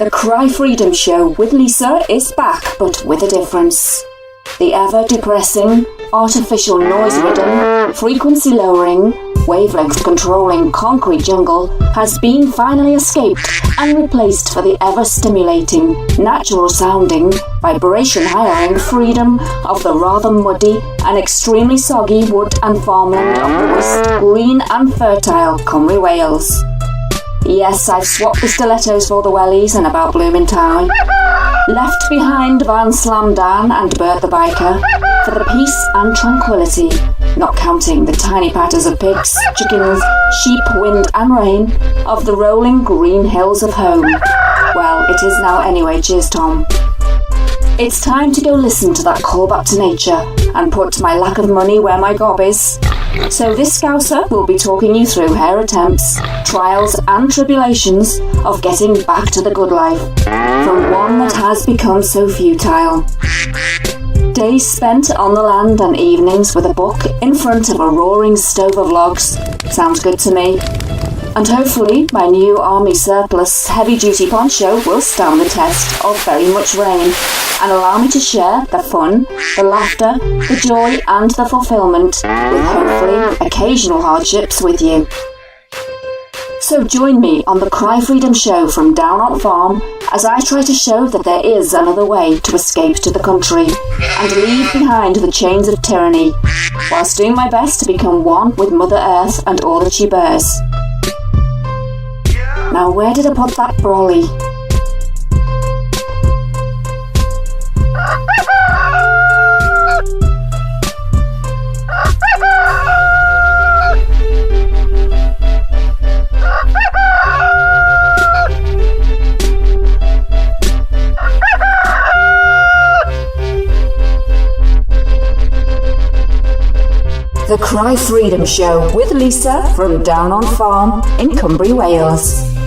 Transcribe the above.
The Cry Freedom Show with Lisa is back, but with a difference. The ever-depressing, artificial noise-ridden, frequency-lowering, wavelength-controlling concrete jungle has been finally escaped and replaced for the ever-stimulating, natural-sounding, vibration-hiring freedom of the rather muddy and extremely soggy wood and farmland of moist, green and fertile Cymru Wales. Yes, I've swapped the stilettos for the wellies in about blooming time. Left behind Van Slamdan and Bert the Biker for the peace and tranquility, not counting the tiny patters of pigs, chickens, sheep, wind and rain of the rolling green hills of home. Well, it is now anyway, cheers Tom. It's time to go listen to that call back to nature and put my lack of money where my gob is. So this Scouser will be talking you through her attempts, trials and tribulations of getting back to the good life from one that has become so futile. Days spent on the land and evenings with a book in front of a roaring stove of logs sounds good to me. And hopefully my new army surplus heavy-duty poncho will stand the test of very much rain and allow me to share the fun, the laughter, the joy and the fulfilment with hopefully occasional hardships with you. So join me on the Cry Freedom Show from down on farm as I try to show that there is another way to escape to the country and leave behind the chains of tyranny, whilst doing my best to become one with Mother Earth and all that she bears. Now where did I put that brolly? The Cry Freedom Show with Lisa from down on farm in Cymru, Wales.